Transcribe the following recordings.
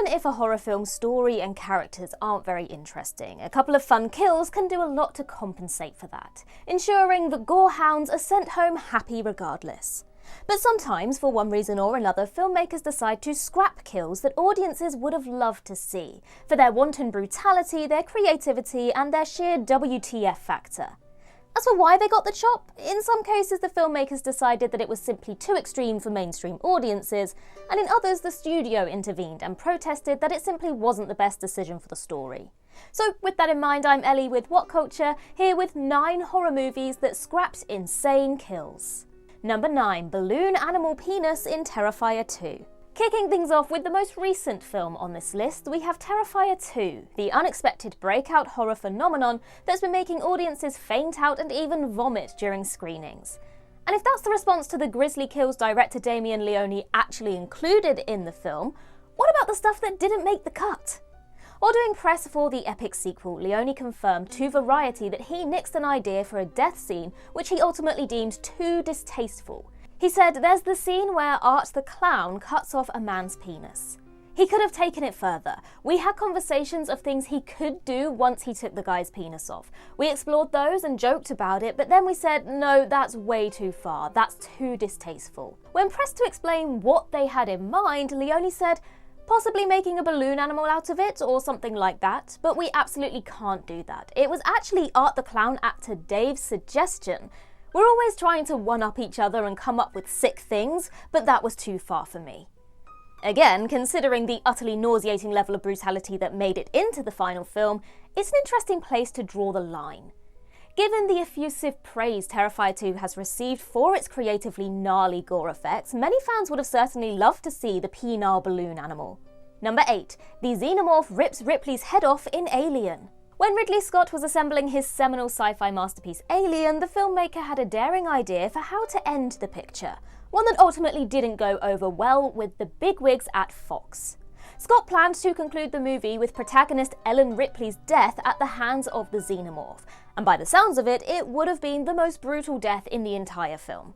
even if a horror film's story and characters aren't very interesting, a couple of fun kills can do a lot to compensate for that, ensuring that gorehounds are sent home happy regardless. But sometimes, for one reason or another, filmmakers decide to scrap kills that audiences would have loved to see, for their wanton brutality, their creativity, and their sheer WTF factor. As for why they got the chop, in some cases the filmmakers decided that it was simply too extreme for mainstream audiences, and in others the studio intervened and protested that it simply wasn't the best decision for the story. So with that in mind, I'm Ellie with What Culture, here with 9 horror movies that scrapped insane kills. Number 9. Balloon Animal Penis in Terrifier 2. Kicking things off with the most recent film on this list, we have Terrifier 2, the unexpected breakout horror phenomenon that's been making audiences faint out and even vomit during screenings. And if that's the response to the grisly kills director Damien Leone actually included in the film, what about the stuff that didn't make the cut? While doing press for the epic sequel, Leone confirmed to Variety that he nixed an idea for a death scene which he ultimately deemed too distasteful. He said, "There's the scene where Art the Clown cuts off a man's penis. He could have taken it further. We had conversations of things he could do once he took the guy's penis off. We explored those and joked about it, but then we said, no, that's way too far. That's too distasteful." When pressed to explain what they had in mind, Leone said, "Possibly making a balloon animal out of it or something like that, but we absolutely can't do that. It was actually Art the Clown actor Dave's suggestion. We're always trying to one-up each other and come up with sick things, but that was too far for me." Again, considering the utterly nauseating level of brutality that made it into the final film, it's an interesting place to draw the line. Given the effusive praise Terrifier 2 has received for its creatively gnarly gore effects, many fans would have certainly loved to see the penile balloon animal. Number 8. The Xenomorph rips Ripley's head off in Alien. When Ridley Scott was assembling his seminal sci-fi masterpiece Alien, the filmmaker had a daring idea for how to end the picture, one that ultimately didn't go over well with the bigwigs at Fox. Scott planned to conclude the movie with protagonist Ellen Ripley's death at the hands of the Xenomorph, and by the sounds of it, it would have been the most brutal death in the entire film.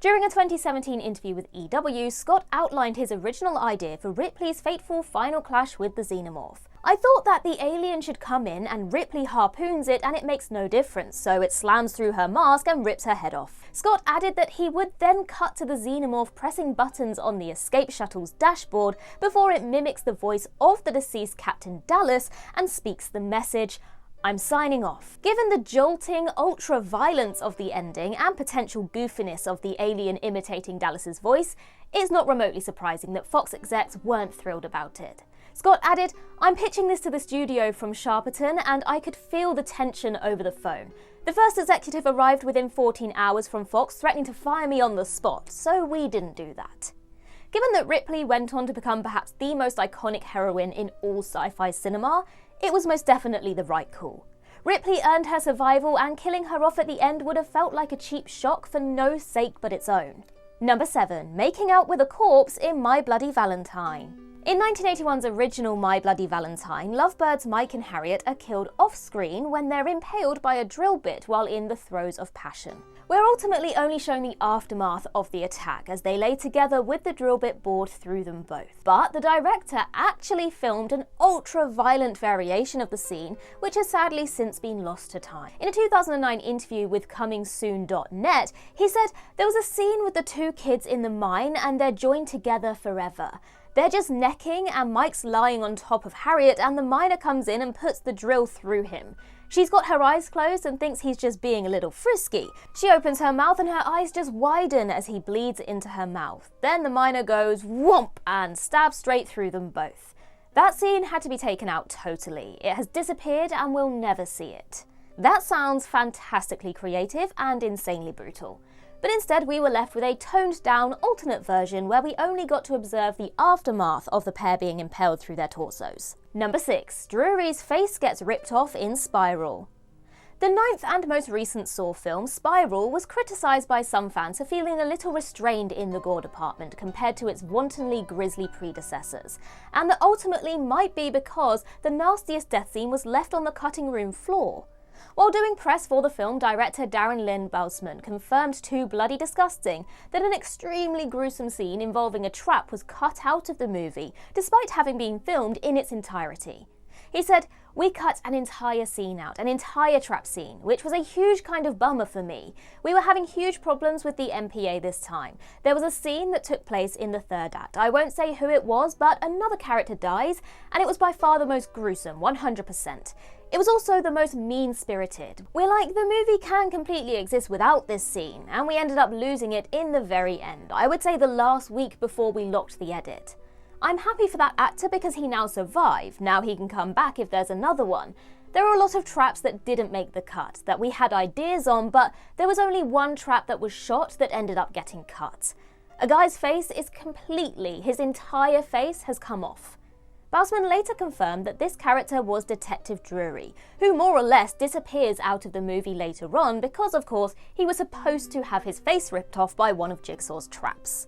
During a 2017 interview with EW, Scott outlined his original idea for Ripley's fateful final clash with the Xenomorph. "I thought that the alien should come in and Ripley harpoons it and it makes no difference, so it slams through her mask and rips her head off." Scott added that he would then cut to the Xenomorph pressing buttons on the escape shuttle's dashboard before it mimics the voice of the deceased Captain Dallas and speaks the message, "I'm signing off." Given the jolting, ultra-violence of the ending and potential goofiness of the alien imitating Dallas's voice, it's not remotely surprising that Fox execs weren't thrilled about it. Scott added, "I'm pitching this to the studio from Sharpton and I could feel the tension over the phone. The first executive arrived within 14 hours from Fox, threatening to fire me on the spot, so we didn't do that." Given that Ripley went on to become perhaps the most iconic heroine in all sci-fi cinema, it was most definitely the right call. Ripley earned her survival, and killing her off at the end would have felt like a cheap shock for no sake but its own. Number 7. Making out with a corpse in My Bloody Valentine. In 1981's original My Bloody Valentine, lovebirds Mike and Harriet are killed off-screen when they're impaled by a drill bit while in the throes of passion. We're ultimately only shown the aftermath of the attack as they lay together with the drill bit bored through them both. But the director actually filmed an ultra-violent variation of the scene, which has sadly since been lost to time. In a 2009 interview with ComingSoon.net, he said, "There was a scene with the 2 kids in the mine and they're joined together forever. They're just necking and Mike's lying on top of Harriet and the miner comes in and puts the drill through him. She's got her eyes closed and thinks he's just being a little frisky. She opens her mouth and her eyes just widen as he bleeds into her mouth. Then the miner goes whomp and stabs straight through them both. That scene had to be taken out totally. It has disappeared and we'll never see it." That sounds fantastically creative and insanely brutal. But instead we were left with a toned-down alternate version where we only got to observe the aftermath of the pair being impaled through their torsos. Number 6. Drury's face gets ripped off in Spiral. The 9th and most recent Saw film, Spiral, was criticised by some fans for feeling a little restrained in the gore department compared to its wantonly grisly predecessors, and that ultimately might be because the nastiest death scene was left on the cutting room floor. While doing press for the film, director Darren Lynn Bousman confirmed to Bloody Disgusting that an extremely gruesome scene involving a trap was cut out of the movie, despite having been filmed in its entirety. He said, "We cut an entire scene out, an entire trap scene, which was a huge kind of bummer for me. We were having huge problems with the MPA this time. There was a scene that took place in the third act. I won't say who it was, but another character dies, and it was by far the most gruesome, 100%. It was also the most mean-spirited. We're like, the movie can completely exist without this scene, and we ended up losing it in the very end. I would say the last week before we locked the edit. I'm happy for that actor because he now survived. Now he can come back if there's another one. There are a lot of traps that didn't make the cut, that we had ideas on, but there was only one trap that was shot that ended up getting cut. A guy's face is his entire face has come off." Bousman later confirmed that this character was Detective Drury, who more or less disappears out of the movie later on because, of course, he was supposed to have his face ripped off by one of Jigsaw's traps.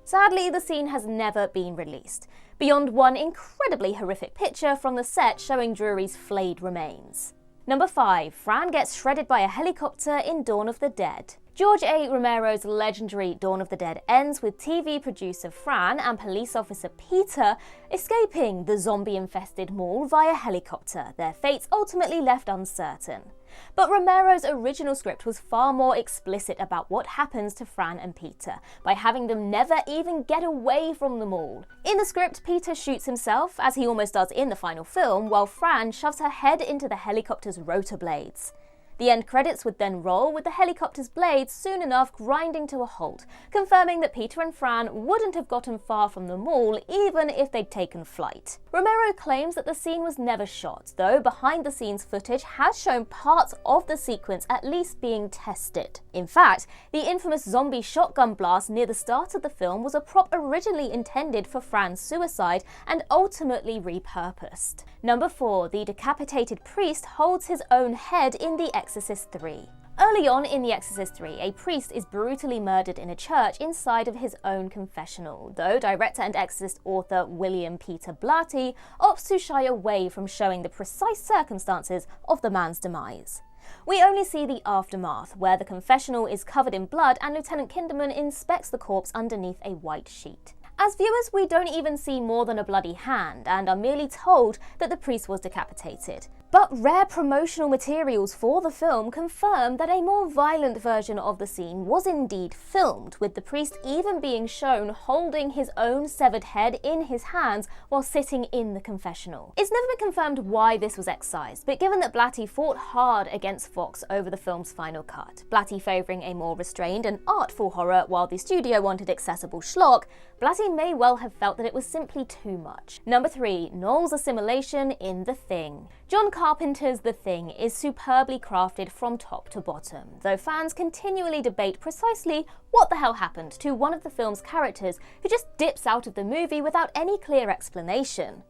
Sadly, the scene has never been released, beyond one incredibly horrific picture from the set showing Drury's flayed remains. Number 5. Fran gets shredded by a helicopter in Dawn of the Dead. George A. Romero's legendary Dawn of the Dead ends with TV producer Fran and police officer Peter escaping the zombie-infested mall via helicopter, their fates ultimately left uncertain. But Romero's original script was far more explicit about what happens to Fran and Peter, by having them never even get away from the mall. In the script, Peter shoots himself, as he almost does in the final film, while Fran shoves her head into the helicopter's rotor blades. The end credits would then roll with the helicopter's blades soon enough grinding to a halt, confirming that Peter and Fran wouldn't have gotten far from the mall even if they'd taken flight. Romero claims that the scene was never shot, though behind-the-scenes footage has shown parts of the sequence at least being tested. In fact, the infamous zombie shotgun blast near the start of the film was a prop originally intended for Fran's suicide and ultimately repurposed. Number 4. The decapitated priest holds his own head in The Exorcist 3. Early on in The Exorcist 3, a priest is brutally murdered in a church inside of his own confessional, though director and Exorcist author William Peter Blatty opts to shy away from showing the precise circumstances of the man's demise. We only see the aftermath, where the confessional is covered in blood and Lieutenant Kinderman inspects the corpse underneath a white sheet. As viewers, we don't even see more than a bloody hand and are merely told that the priest was decapitated. But rare promotional materials for the film confirm that a more violent version of the scene was indeed filmed, with the priest even being shown holding his own severed head in his hands while sitting in the confessional. It's never been confirmed why this was excised, but given that Blatty fought hard against Fox over the film's final cut, Blatty favouring a more restrained and artful horror while the studio wanted accessible schlock, Blatty may well have felt that it was simply too much. Number 3. NAULS assimilation in The Thing. John Carpenter's The Thing is superbly crafted from top to bottom, though fans continually debate precisely what the hell happened to one of the film's characters who just dips out of the movie without any clear explanation.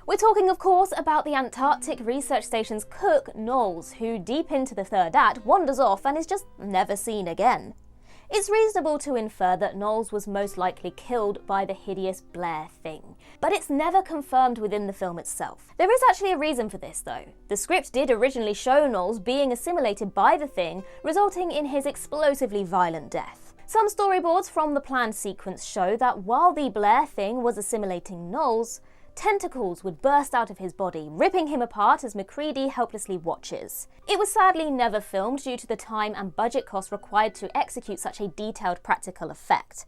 We're talking, of course, about the Antarctic Research Station's cook, NAULS, who deep into the third act wanders off and is just never seen again. It's reasonable to infer that NAULS was most likely killed by the hideous Blair Thing, but it's never confirmed within the film itself. There is actually a reason for this, though. The script did originally show NAULS being assimilated by the Thing, resulting in his explosively violent death. Some storyboards from the planned sequence show that while the Blair Thing was assimilating NAULS, tentacles would burst out of his body, ripping him apart as MacReady helplessly watches. It was sadly never filmed due to the time and budget costs required to execute such a detailed practical effect.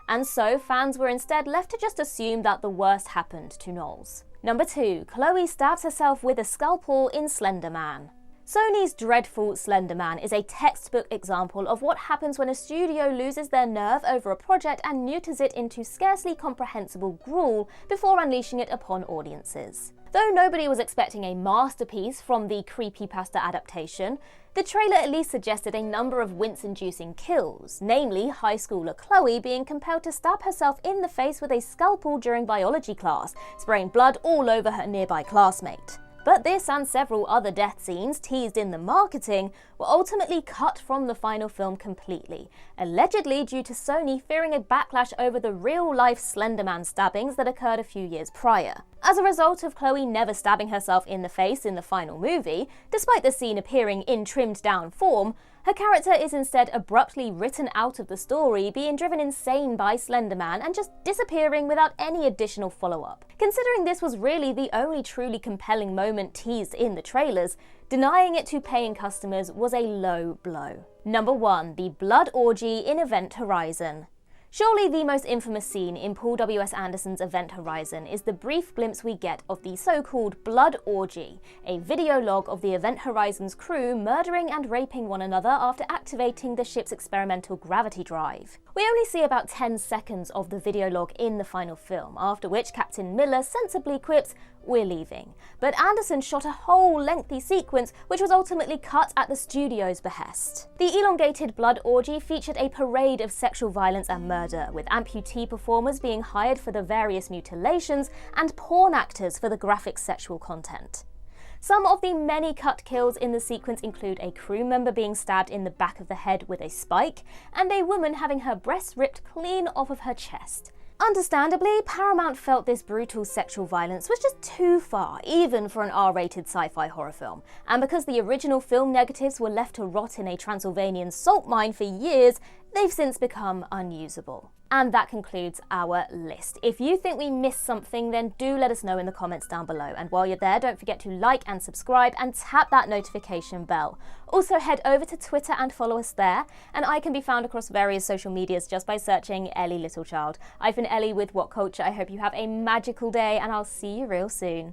And so fans were instead left to just assume that the worst happened to NAULS. Number 2. Chloe stabs herself with a scalpel in Slender Man. Sony's dreadful Slender Man is a textbook example of what happens when a studio loses their nerve over a project and neuters it into scarcely comprehensible gruel before unleashing it upon audiences. Though nobody was expecting a masterpiece from the creepypasta adaptation, the trailer at least suggested a number of wince-inducing kills, namely high schooler Chloe being compelled to stab herself in the face with a scalpel during biology class, spraying blood all over her nearby classmate. But this and several other death scenes teased in the marketing were ultimately cut from the final film completely, allegedly due to Sony fearing a backlash over the real-life Slender Man stabbings that occurred a few years prior. As a result of Chloe never stabbing herself in the face in the final movie, despite the scene appearing in trimmed-down form, her character is instead abruptly written out of the story, being driven insane by Slender Man and just disappearing without any additional follow-up. Considering this was really the only truly compelling moment teased in the trailers, denying it to paying customers was a low blow. Number 1. The Blood Orgy in Event Horizon. Surely the most infamous scene in Paul W.S. Anderson's Event Horizon is the brief glimpse we get of the so-called Blood Orgy, a video log of the Event Horizon's crew murdering and raping one another after activating the ship's experimental gravity drive. We only see about 10 seconds of the video log in the final film, after which Captain Miller sensibly quips, "We're leaving." But Anderson shot a whole lengthy sequence which was ultimately cut at the studio's behest. The elongated blood orgy featured a parade of sexual violence and murder, with amputee performers being hired for the various mutilations and porn actors for the graphic sexual content. Some of the many cut kills in the sequence include a crew member being stabbed in the back of the head with a spike, and a woman having her breasts ripped clean off of her chest. Understandably, Paramount felt this brutal sexual violence was just too far, even for an R-rated sci-fi horror film, and because the original film negatives were left to rot in a Transylvanian salt mine for years, they've since become unusable. And that concludes our list. If you think we missed something, then do let us know in the comments down below. And while you're there, don't forget to like and subscribe and tap that notification bell. Also head over to Twitter and follow us there. And I can be found across various social medias just by searching Ellie Littlechild. I've been Ellie with What Culture. I hope you have a magical day and I'll see you real soon.